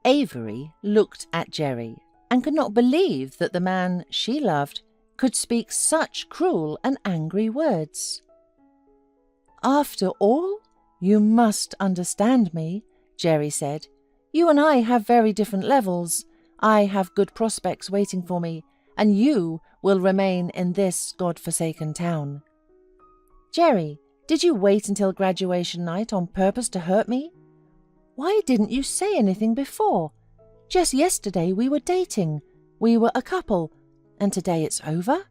Avery looked at Jerry and could not believe that the man she loved could speak such cruel and angry words. "After all, you must understand me," Jerry said. "You and I have very different levels. I have good prospects waiting for me, and you will remain in this God-forsaken town." "Jerry, did you wait until graduation night on purpose to hurt me? Why didn't you say anything before? Just yesterday we were dating. We were a couple. And today it's over?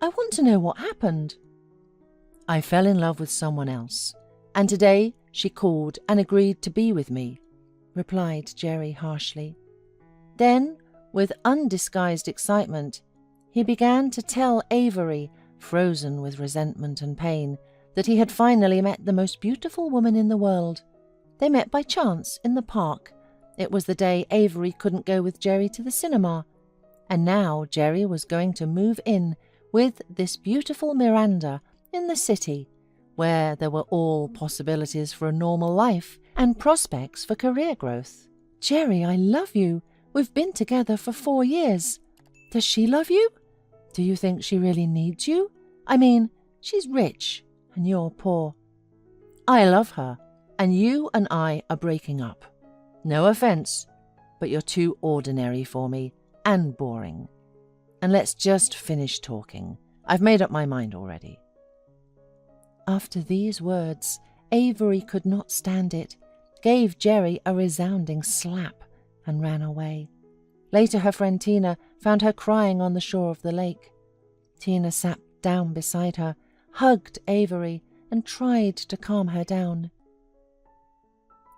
I want to know what happened." "I fell in love with someone else, and today she called and agreed to be with me," replied Jerry harshly. Then, with undisguised excitement, he began to tell Avery, frozen with resentment and pain, that he had finally met the most beautiful woman in the world. They met by chance in the park. It was the day Avery couldn't go with Jerry to the cinema. And now Jerry was going to move in with this beautiful Miranda in the city, where there were all possibilities for a normal life and prospects for career growth. "Jerry, I love you. We've been together for 4 years. Does she love you? Do you think she really needs you? I mean, she's rich and you're poor." "I love her, and you and I are breaking up. No offense, but you're too ordinary for me and boring. And let's just finish talking. I've made up my mind already." After these words, Avery could not stand it, gave Jerry a resounding slap, and ran away. Later her friend Tina found her crying on the shore of the lake. Tina sat down beside her, hugged Avery, and tried to calm her down.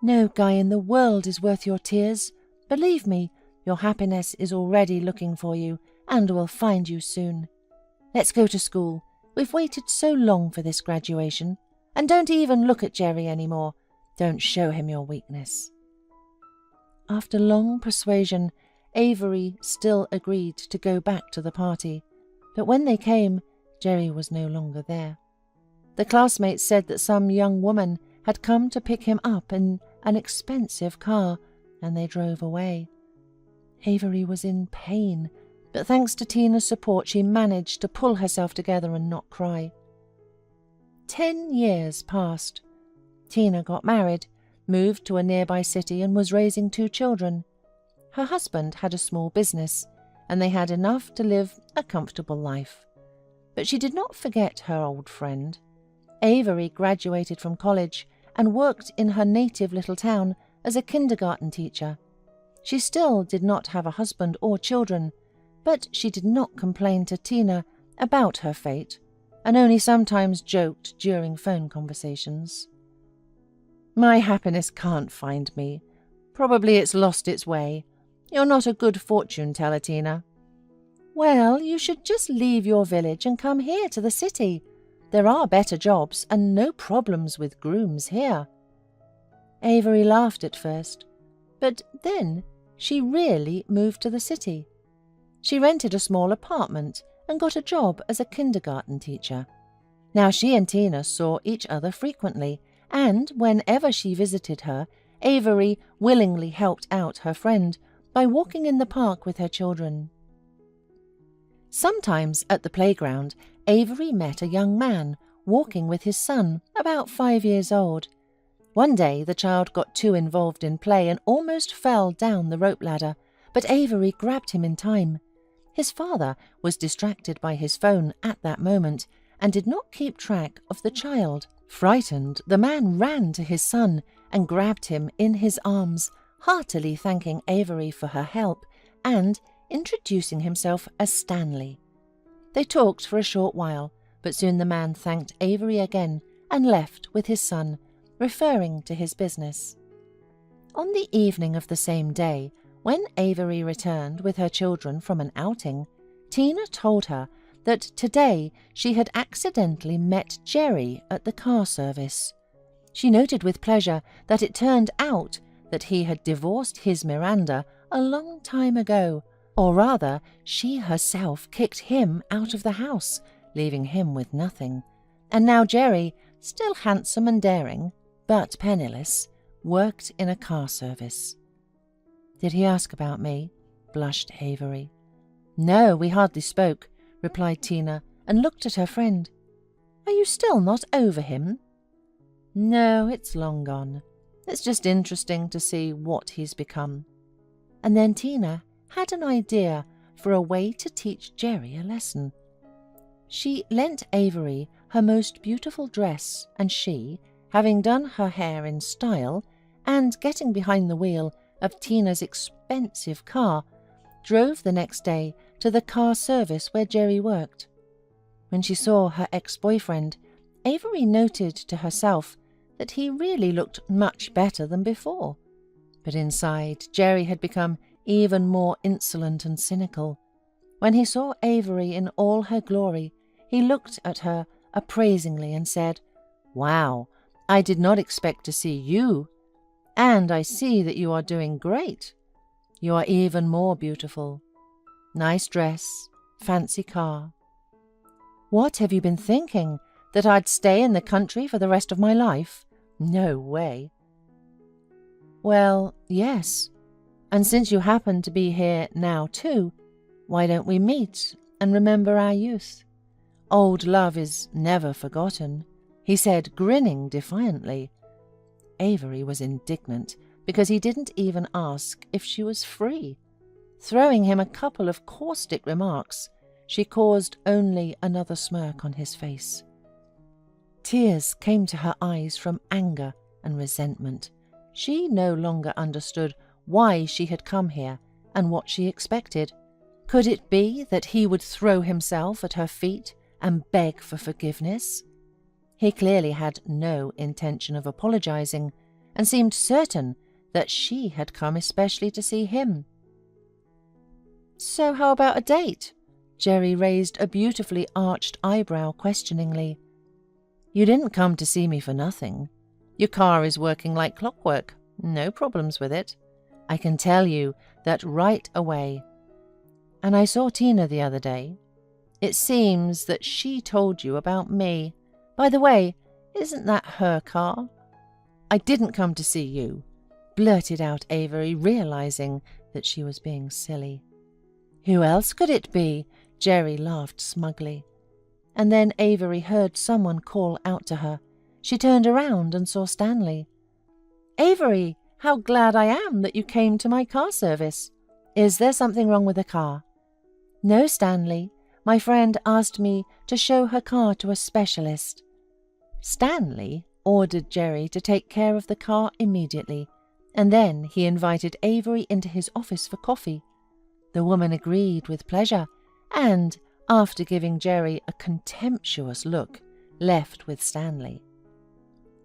"No guy in the world is worth your tears. Believe me, your happiness is already looking for you and will find you soon. Let's go to school. We've waited so long for this graduation. And don't even look at Jerry anymore. Don't show him your weakness." After long persuasion, Avery still agreed to go back to the party. But when they came, Jerry was no longer there. The classmates said that some young woman had come to pick him up in an expensive car, and they drove away. Avery was in pain, but thanks to Tina's support she managed to pull herself together and not cry. 10 years passed. Tina got married, moved to a nearby city and was raising 2 children. Her husband had a small business, and they had enough to live a comfortable life. But she did not forget her old friend. Avery graduated from college and worked in her native little town as a kindergarten teacher. She still did not have a husband or children, but she did not complain to Tina about her fate, and only sometimes joked during phone conversations. "My happiness can't find me. Probably it's lost its way. You're not a good fortune teller, Tina." "Well, you should just leave your village and come here to the city. There are better jobs and no problems with grooms here." Avery laughed at first, but then she really moved to the city. She rented a small apartment and got a job as a kindergarten teacher. Now she and Tina saw each other frequently, and whenever she visited her, Avery willingly helped out her friend by walking in the park with her children. Sometimes at the playground, Avery met a young man walking with his son, about 5 years old. One day the child got too involved in play and almost fell down the rope ladder, but Avery grabbed him in time. His father was distracted by his phone at that moment and did not keep track of the child. Frightened, the man ran to his son and grabbed him in his arms, heartily thanking Avery for her help and introducing himself as Stanley. They talked for a short while, but soon the man thanked Avery again and left with his son, referring to his business. On the evening of the same day, when Avery returned with her children from an outing, Tina told her that today she had accidentally met Jerry at the car service. She noted with pleasure that it turned out that he had divorced his Miranda a long time ago, or rather, she herself kicked him out of the house, leaving him with nothing. And now Jerry, still handsome and daring, but penniless, worked in a car service. "Did he ask about me?" blushed Avery. "No, we hardly spoke," replied Tina, and looked at her friend. "Are you still not over him?" "No, it's long gone. It's just interesting to see what he's become." And then Tina had an idea for a way to teach Jerry a lesson. She lent Avery her most beautiful dress, and she, having done her hair in style and getting behind the wheel of Tina's expensive car, drove the next day to the car service where Jerry worked. When she saw her ex-boyfriend, Avery noted to herself that he really looked much better than before. But inside, Jerry had become even more insolent and cynical. When he saw Avery in all her glory, he looked at her appraisingly and said, "Wow, I did not expect to see you. And I see that you are doing great. You are even more beautiful. Nice dress, fancy car." "What have you been thinking? That I'd stay in the country for the rest of my life? No way." "Well, yes. And since you happen to be here now too, why don't we meet and remember our youth? Old love is never forgotten," he said, grinning defiantly. Avery was indignant because he didn't even ask if she was free. Throwing him a couple of caustic remarks, she caused only another smirk on his face. Tears came to her eyes from anger and resentment. She no longer understood why she had come here and what she expected. Could it be that he would throw himself at her feet and beg for forgiveness? He clearly had no intention of apologizing and seemed certain that she had come especially to see him. "So how about a date?" Jerry raised a beautifully arched eyebrow questioningly. "You didn't come to see me for nothing. Your car is working like clockwork. No problems with it. I can tell you that right away. And I saw Tina the other day. It seems that she told you about me. By the way, isn't that her car?" "I didn't come to see you," blurted out Avery, realizing that she was being silly. "Who else could it be?" Jerry laughed smugly. And then Avery heard someone call out to her. She turned around and saw Stanley. "Avery, how glad I am that you came to my car service. Is there something wrong with the car?" "No, Stanley. My friend asked me to show her car to a specialist." Stanley ordered Jerry to take care of the car immediately, and then he invited Avery into his office for coffee. The woman agreed with pleasure, and, after giving Jerry a contemptuous look, left with Stanley.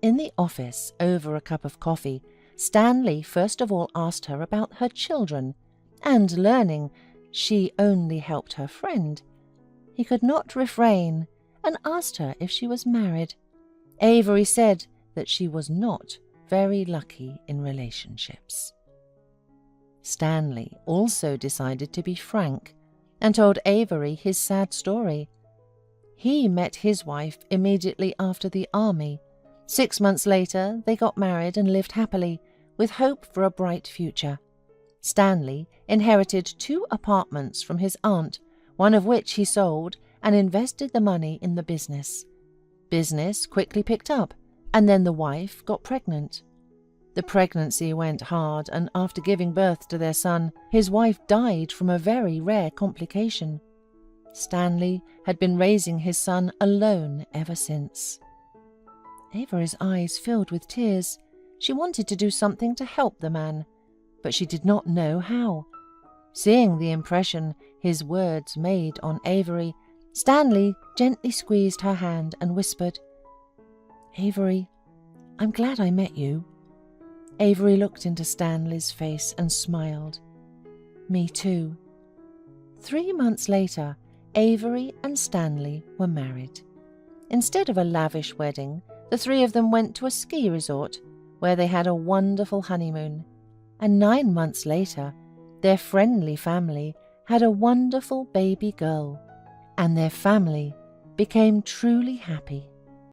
In the office, over a cup of coffee, Stanley first of all asked her about her children, and learning she only helped her friend, he could not refrain and asked her if she was married. Avery said that she was not very lucky in relationships. Stanley also decided to be frank and told Avery his sad story. He met his wife immediately after the army. 6 months later, they got married and lived happily, with hope for a bright future. Stanley inherited 2 apartments from his aunt, one of which he sold and invested the money in the business. Business quickly picked up, and then the wife got pregnant. The pregnancy went hard, and after giving birth to their son, his wife died from a very rare complication. Stanley had been raising his son alone ever since. Avery's eyes filled with tears. She wanted to do something to help the man, but she did not know how. Seeing the impression his words made on Avery, Stanley gently squeezed her hand and whispered, "Avery, I'm glad I met you." Avery looked into Stanley's face and smiled. "Me too." 3 months later, Avery and Stanley were married. Instead of a lavish wedding, the 3 of them went to a ski resort where they had a wonderful honeymoon. And 9 months later, their friendly family had a wonderful baby girl, and their family became truly happy.